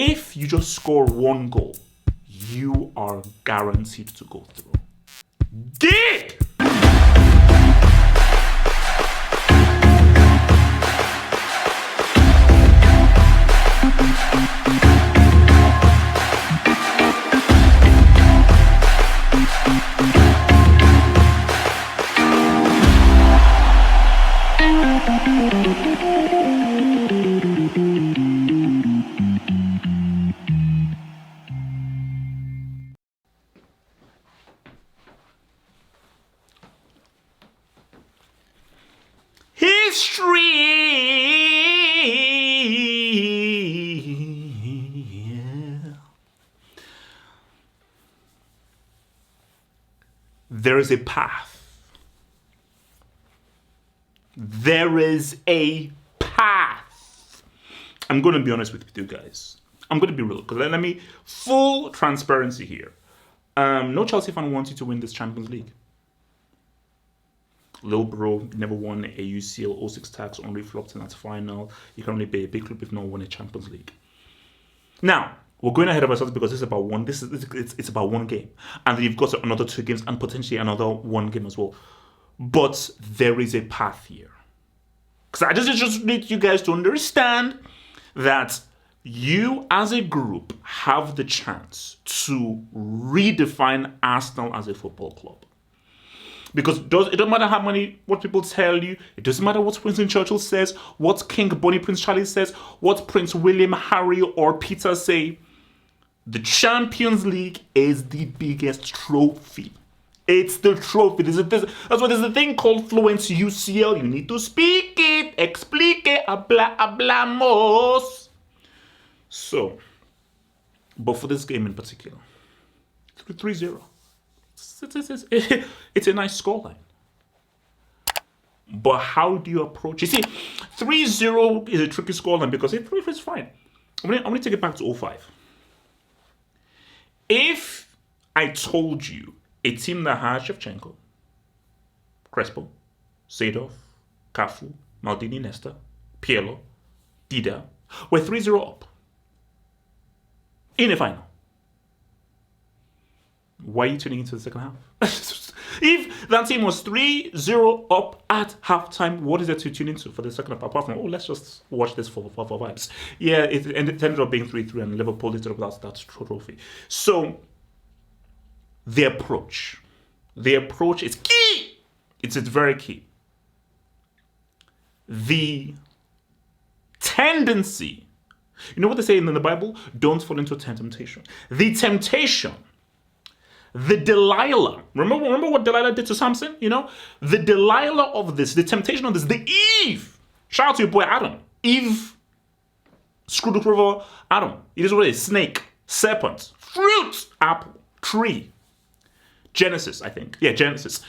If you just score one goal, you are guaranteed to go through. Dig! History. There is a path. There is a path. I'm going to be honest with you guys. I'm going to be real. Because let me, full transparency here. No Chelsea fan wants you to win this Champions League. Lil bro never won a UCL 06 tax, only flopped in that final. You can only be a big club if not won a Champions League. Now, we're going ahead of ourselves because it's about one. It's about one game, and then you've got another 2 games and potentially another 1 game as well. But there is a path here, because I just need you guys to understand that you as a group have the chance to redefine Arsenal as a football club. Because it doesn't matter what people tell you, it doesn't matter what Winston Churchill says, what King Bonnie Prince Charlie says, what Prince William, Harry, or Peter say. The Champions League is the biggest trophy. It's the trophy. That's why there's a thing called Fluency UCL. You need to speak it, explique, hablamos. So, but for this game in particular, 3-0. It's a nice scoreline. But how do you approach it? You see, 3-0 is a tricky scoreline because 3-0 is fine. I'm going to take it back to 05. If I told you a team that had Shevchenko, Crespo, Seedorf, Cafu, Maldini, Nesta, Pirlo, Dida, were 3-0 up in a final, why are you tuning into the second half? If that team was 3-0 up at halftime, what is there to tune into for the second half? Apart from, let's just watch this for vibes. Yeah, it ended up being 3-3 and Liverpool lifted up that trophy. So, the approach is key. It's very key. The tendency, you know what they say in the Bible? Don't fall into temptation. The temptation, the Delilah. Remember what Delilah did to Samson? You know, the Delilah of this, the temptation of this, the Eve. Shout out to your boy Adam. Eve screwed the river Adam. It is what it is. Snake, serpent, fruit, apple, tree. Genesis, I think. Yeah, Genesis.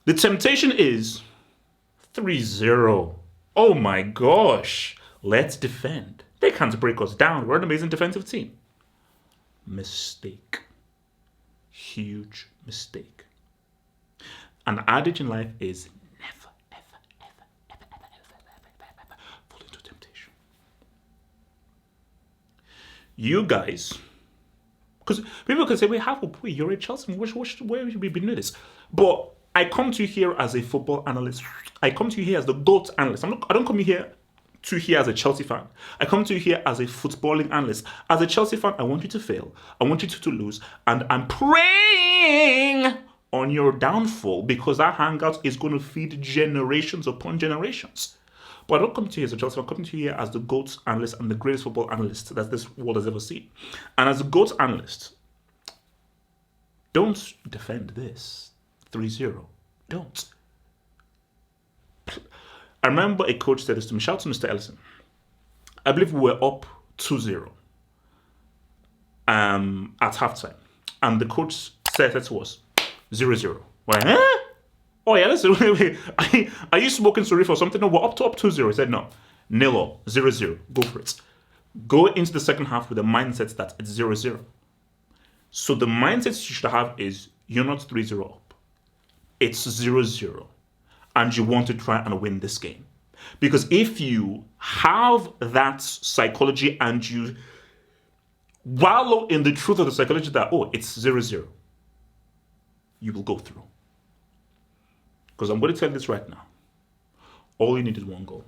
The temptation is 3-0. Oh my gosh. Let's defend. They can't break us down. We're an amazing defensive team. Mistake. Huge mistake. An adage in life is never, ever fall into temptation. You guys, because people can say, wait, you're a Chelsea, where should we be doing this? But I come to you here as a football analyst. I come to you here as the GOAT analyst. I don't come here as a Chelsea fan. I come to you here as a footballing analyst. As a Chelsea fan, I want you to fail. I want you to lose. And I'm praying on your downfall because that hangout is going to feed generations upon generations. But I don't come to you as a Chelsea fan. I come to you here as the GOAT analyst and the greatest football analyst that this world has ever seen. And as a GOAT analyst, don't defend this 3-0. Don't. I remember a coach said this to me. Shout out to Mr. Ellison. I believe we were up 2-0 at halftime. And the coach said that to us, 0-0. We're like, oh yeah, listen, wait. Are you smoking Serie or something? No, we're up 2-0. He said, no, 0-0, 0-0. Go for it. Go into the second half with the mindset that it's 0-0. So the mindset you should have is you're not 3-0 up. It's 0-0. And you want to try and win this game. Because if you have that psychology and you wallow in the truth of the psychology that, oh, it's 0-0, you will go through. Because I'm going to tell you this right now. All you need is one goal.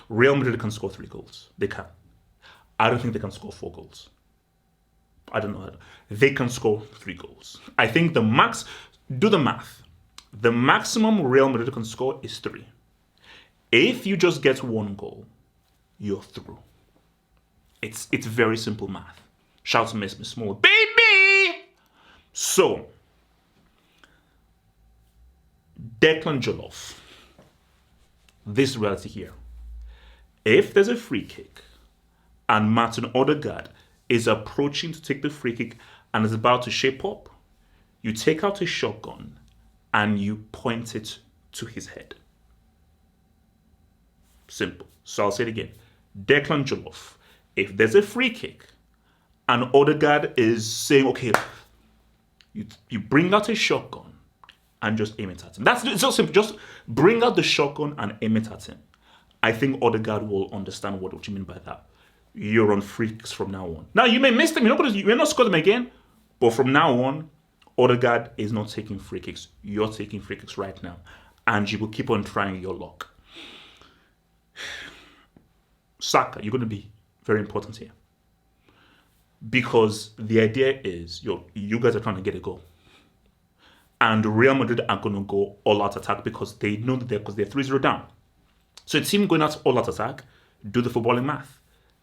Real Madrid can score 3 goals. They can. I don't think they can score 4 goals. I don't know. They can score 3 goals. I think the max, do the math. The maximum Real Madrid can score is 3. If you just get 1 goal, you're through. It's very simple math. Shout to Miss Small. Baby! So, Declan Jollof. This reality here. If there's a free kick and Martin Odegaard is approaching to take the free kick and is about to shape up, you take out a shotgun and you point it to his head. Simple. So I'll say it again. Declan Jollof. If there's a free kick and Odegaard is saying, okay, you bring out a shotgun and just aim it at him. It's so simple. Just bring out the shotgun and aim it at him. I think Odegaard will understand what you mean by that. You're on free kicks from now on. Now, you may miss them. You're not score them again. But from now on, Odegaard is not taking free kicks. You're taking free kicks right now. And you will keep on trying your luck. Saka, you're going to be very important here. Because the idea is you guys are trying to get a goal. And Real Madrid are going to go all-out attack because they know that they're 3-0 down. So a team going out all-out attack, do the footballing math.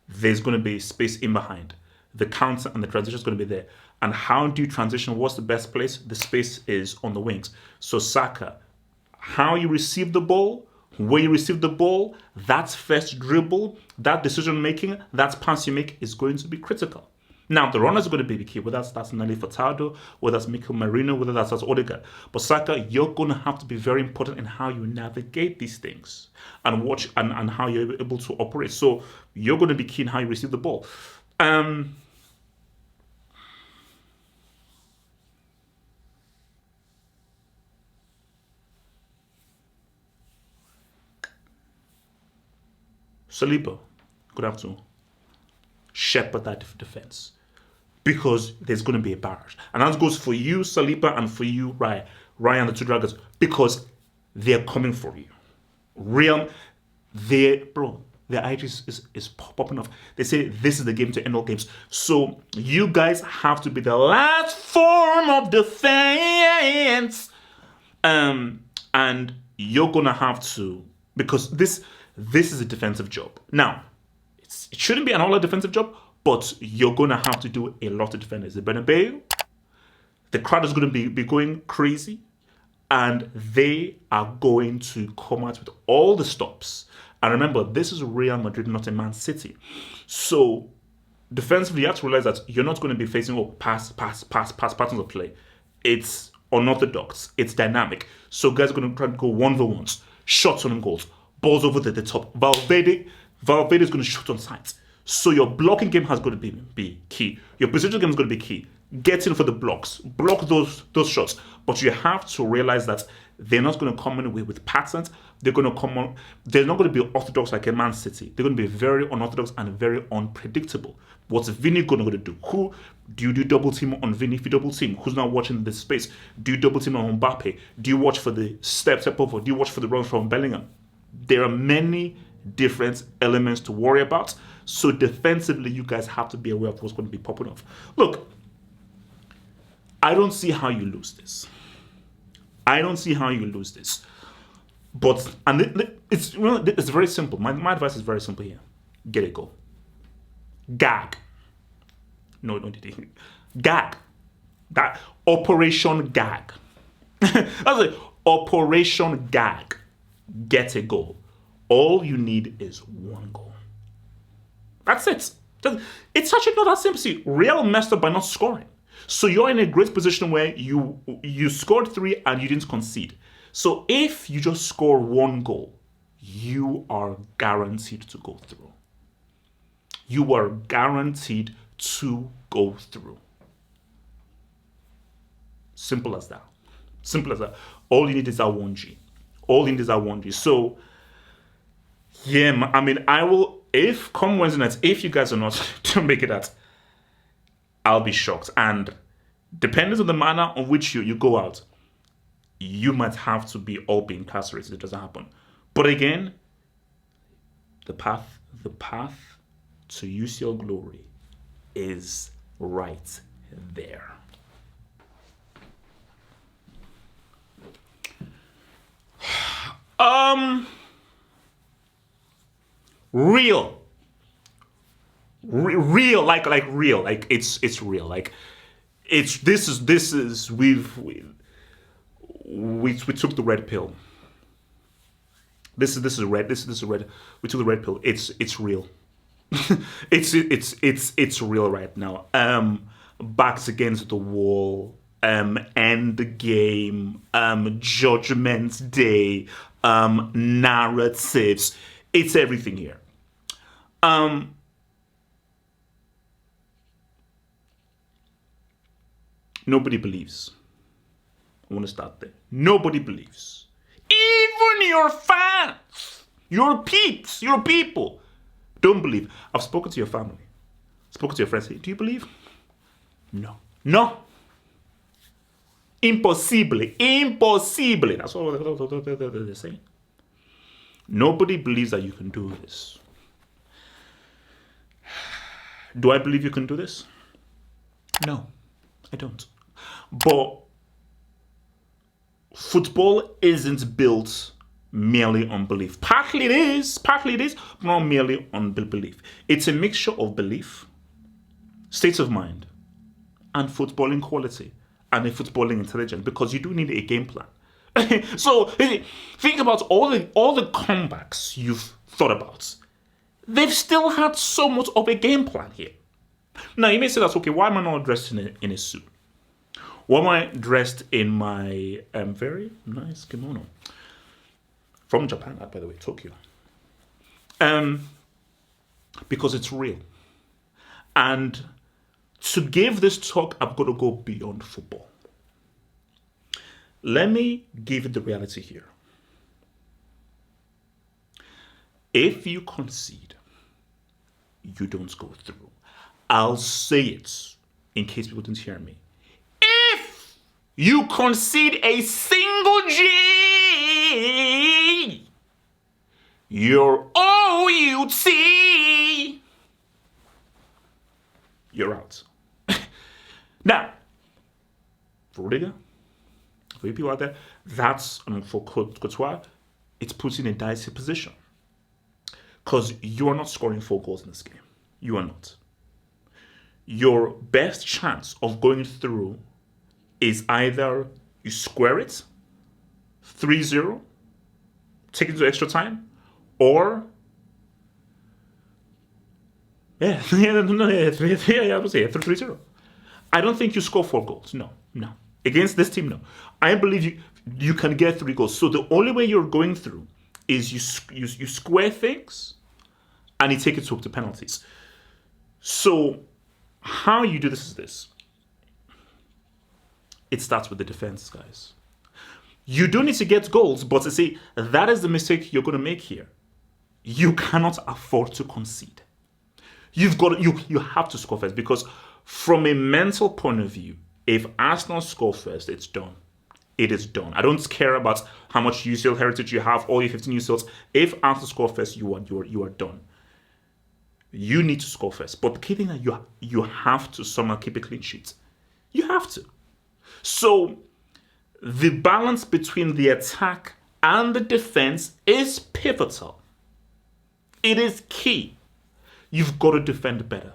There's going to be space in behind. The counter and the transition is going to be there. And how do you transition? What's the best place? The space is on the wings. So Saka, how you receive the ball, where you receive the ball, that first dribble, that decision making, that pass you make is going to be critical. Now, the runners are going to be the key, whether that's Nelly Furtado, whether that's Mikel Merino, whether that's Odegaard. But Saka, you're going to have to be very important in how you navigate these things and watch and how you're able to operate. So you're going to be key in how you receive the ball. Saliba, good have to shepherd that defense. Because there's going to be a barrage. And that goes for you, Saliba, and for you, Ryan, the 2 Dragons, because they're coming for you. Their IG is popping off. They say this is the game to end all games. So you guys have to be the last form of defense. And you're going to have to, because this is a defensive job. Now, it shouldn't be an all-out defensive job, but you're going to have to do a lot of defending. The Bernabeu, the crowd is going to be going crazy, and they are going to come out with all the stops. And remember, this is Real Madrid, not a Man City. So defensively, you have to realize that you're not going to be facing pass patterns of play. It's unorthodox. It's dynamic. So guys are going to try to go 1v1s, shots on goals, balls over the top. Valverde is going to shoot on sides. So your blocking game has got to be key. Your position game is going to be key. Get in for the blocks. Block those shots. But you have to realize that they're not going to come in with patterns. They're going to come on. They're not going to be orthodox like a Man City. They're going to be very unorthodox and very unpredictable. What's Vinny going to do? Who do you do double team on Vinny? If you double team, who's not watching this space? Do you double team on Mbappe? Do you watch for the step over? Do you watch for the run from Bellingham? There are many different elements to worry about. So defensively, you guys have to be aware of what's going to be popping off. Look, I don't see how you lose this. But it's very simple. My advice is very simple here. Get a goal. Gag. No, don't do it. Gag. That Operation Gag. That's it. Operation Gag. Get a goal. All you need is 1 goal. That's it. It's actually not that simple. See, Real messed up by not scoring. So you're in a great position where you scored 3 and you didn't concede. So if you just score 1 goal, you are guaranteed to go through. You are guaranteed to go through. Simple as that. Simple as that. All you need is that 1G. All indies are 1G. So, yeah, I mean, I will, if come Wednesday night, if you guys are not to make it out, I'll be shocked. And depending on the manner on which you go out, you might have to be all be incarcerated. It doesn't happen. But again, the path to UCL glory is right there. Real, like real, like it's real, like this is we took the red pill. This is red. This is red. We took the red pill. It's real. it's real right now. Backs against the wall. End the game. Judgment Day. Narratives. It's everything here. Nobody believes. I want to start there. Nobody believes. Even your fans, your peeps, your people don't believe. I've spoken to your family, spoken to your friends. Do you believe? No. Impossible. That's what they're saying. Nobody believes that you can do this. Do I believe you can do this? No, I don't. But football isn't built merely on belief. Partly it is, but not merely on belief. It's a mixture of belief, states of mind, and footballing quality, and a footballing intelligence, because you do need a game plan. So think about all the comebacks you've thought about. They've still had so much of a game plan here. Now you may say that's okay. Why am I not dressed in a suit? Why am I dressed in my very nice kimono from Japan, by the way, Tokyo? Because it's real. And to give this talk, I've got to go beyond football. Let me give you the reality here. If you concede, you don't go through. I'll say it in case people didn't hear me. If you concede a single G, you're OUT, you're out. Now, for Liga, for you people out there, that's, for Courtois, it's puts you in a dicey position. Because you are not scoring 4 goals in this game. You are not. Your best chance of going through is either you square it 3-0, take it to extra time, or I would say 3-0. I don't think you score 4 goals. No. Against this team, no. I believe you can get 3 goals. So the only way you're going through is you square things and you take it to penalties. So how you do this is this. It starts with the defense, guys. You do need to get goals, but to see that is the mistake you're going to make here. You cannot afford to concede. You have to score first, because from a mental point of view, if Arsenal score first, it's done. It is done. I don't care about how much UCL heritage you have, all your 15 UCLs. If Arsenal score first, you are done. You need to score first. But the key thing is that you have to somehow keep a clean sheet. You have to. So the balance between the attack and the defense is pivotal. It is key. You've got to defend better.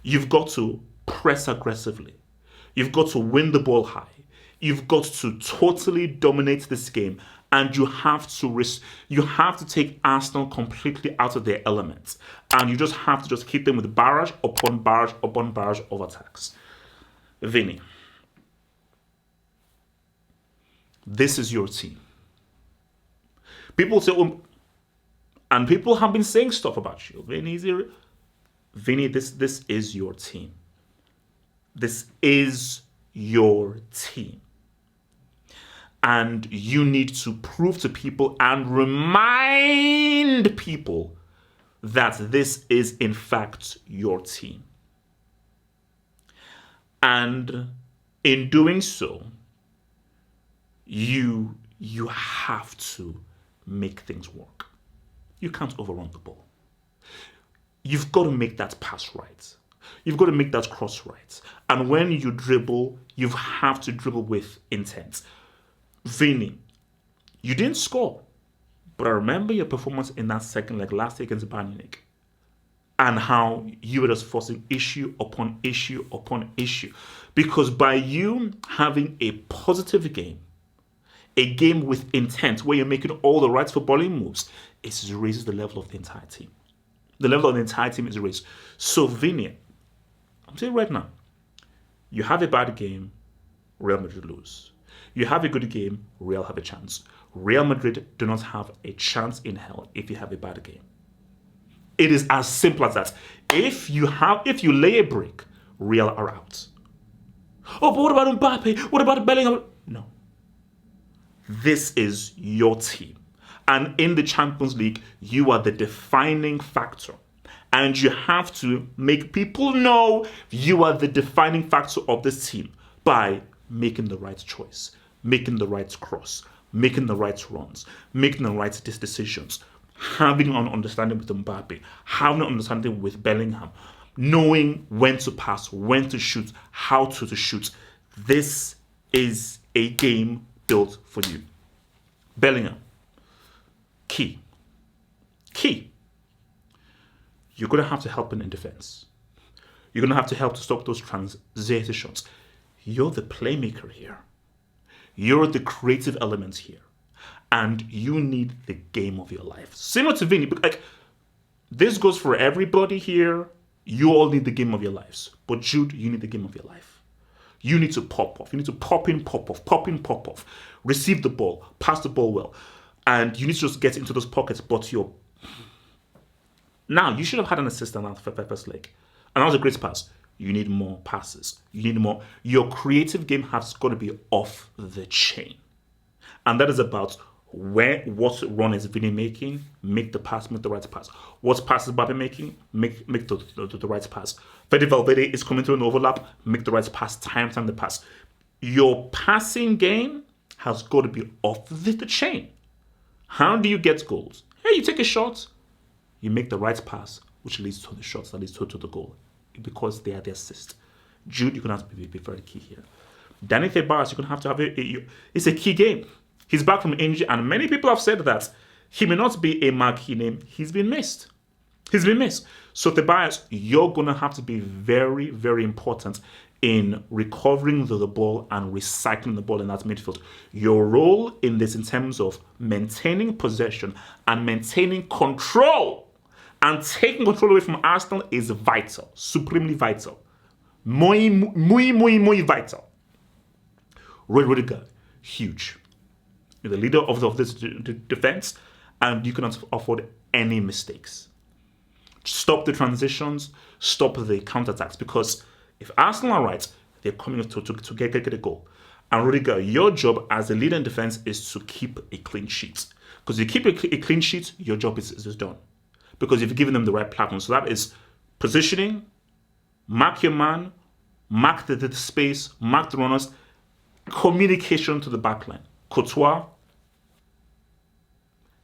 You've got to press aggressively. You've got to win the ball high. You've got to totally dominate this game, and you have to take Arsenal completely out of their elements, and you just have to hit them with barrage upon barrage upon barrage of attacks. Vinny, this is your team. People say, and people have been saying stuff about you. Vinny, this is your team. This is your team. And you need to prove to people and remind people that this is in fact your team. And in doing so, you have to make things work. You can't overrun the ball. You've got to make that pass right. You've got to make that cross right. And when you dribble, you have to dribble with intent. Vini, you didn't score, but I remember your performance in that second leg last week against Bayern Munich, and how you were just forcing issue upon issue upon issue. Because by you having a positive game, a game with intent, where you're making all the right footballing moves, it raises the level of the entire team. The level of the entire team is raised. So Vini, I'm saying right now, you have a bad game, Real Madrid lose. You have a good game, Real have a chance. Real Madrid do not have a chance in hell if you have a bad game. It is as simple as that. If you lay a brick, Real are out. Oh, but what about Mbappe? What about Bellingham? No. This is your team. And in the Champions League, you are the defining factor. And you have to make people know you are the defining factor of this team by making the right choice, making the right cross, making the right runs, making the right decisions, having an understanding with Mbappe, having an understanding with Bellingham, knowing when to pass, when to shoot, how to shoot. This is a game built for you. Bellingham, key. You're going to have to help in defense. You're going to have to help to stop those transitions. You're the playmaker here. You're the creative element here. And you need the game of your life. Similar to Vinny, but this goes for everybody here. You all need the game of your lives. But Jude, you need the game of your life. You need to pop off. You need to pop in, pop off, pop in, pop off. Receive the ball, pass the ball well. And you need to just get into those pockets, but now, you should have had an assist on that first leg. And that was a great pass. You need more passes. You need more. Your creative game has got to be off the chain. And that is about what run is Vinny making, make the pass, make the right pass. What pass is Mbappe making, make the right pass. Fede Valverde is coming through an overlap, make the right pass, time the pass. Your passing game has got to be off the chain. How do you get goals? Hey, you take a shot, you make the right pass, which leads to the shots, that leads to the goal, because they are the assist. Jude, you're going to have to be very key here. Danny Ceballos, you're going to have it's a key game. He's back from injury, and many people have said that he may not be a marquee name. He's been missed. So Ceballos, you're going to have to be very, very important in recovering the ball and recycling the ball in that midfield. Your role in this in terms of maintaining possession and maintaining control and taking control away from Arsenal is vital, supremely vital. Muy vital. Rudiger, huge. You're the leader of this defense, and you cannot afford any mistakes. Stop the transitions, stop the counterattacks, because if Arsenal are right, they're coming to get a goal. And Rudiger, your job as a leader in defense is to keep a clean sheet. Because if you keep a clean sheet, your job is done. Because you've given them the right platform. So that is positioning, mark your man, mark the space, mark the runners, communication to the backline. Courtois,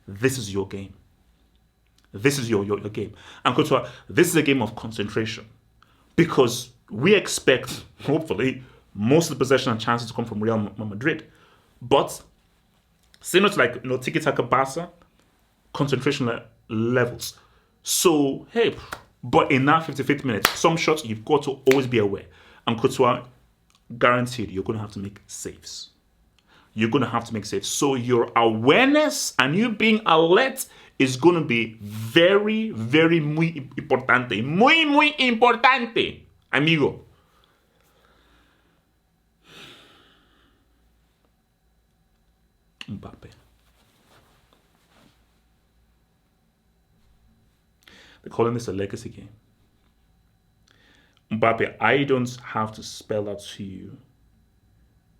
this is your game. This is your game. And Courtois, this is a game of concentration. Because we expect, hopefully, most of the possession and chances to come from Real Madrid. But similar to Tiki-Taka Barca, concentration levels. So, hey, but in that 55th minute, some shots you've got to always be aware. And Courtois, guaranteed, you're going to have to make saves. You're going to have to make saves. So your awareness and you being alert is going to be very, very muy importante. Muy importante, amigo. Mbappe. They're calling this a legacy game. Mbappe, I don't have to spell out to you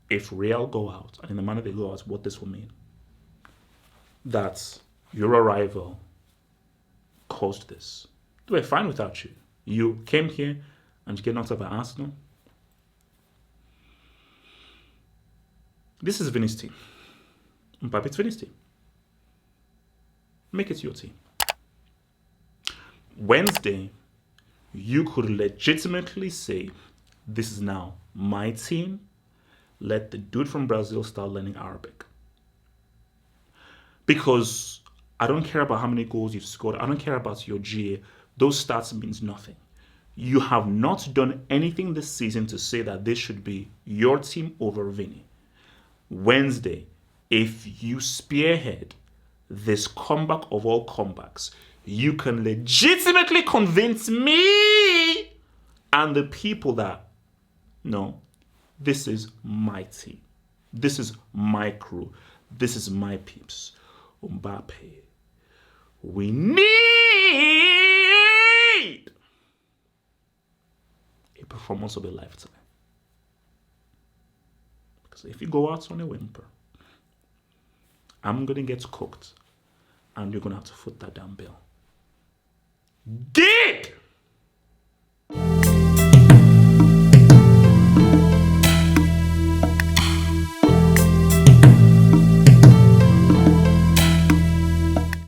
if Real go out, and in the manner they go out, what this will mean. That your arrival caused this. They were fine without you. You came here and you get knocked out by Arsenal. This is Vinny's team. Mbappe's Vinny's team. Make it your team. Wednesday, you could legitimately say, this is now my team. Let the dude from Brazil start learning Arabic. Because I don't care about how many goals you've scored. I don't care about your GA. Those stats means nothing. You have not done anything this season to say that this should be your team over Vinny. Wednesday, if you spearhead this comeback of all comebacks, you can legitimately convince me and the people that, no, this is my team. This is my crew. This is my peeps. Mbappe, we need a performance of a lifetime. Because if you go out on a whimper, I'm going to get cooked and you're going to have to foot that damn bill. Dig!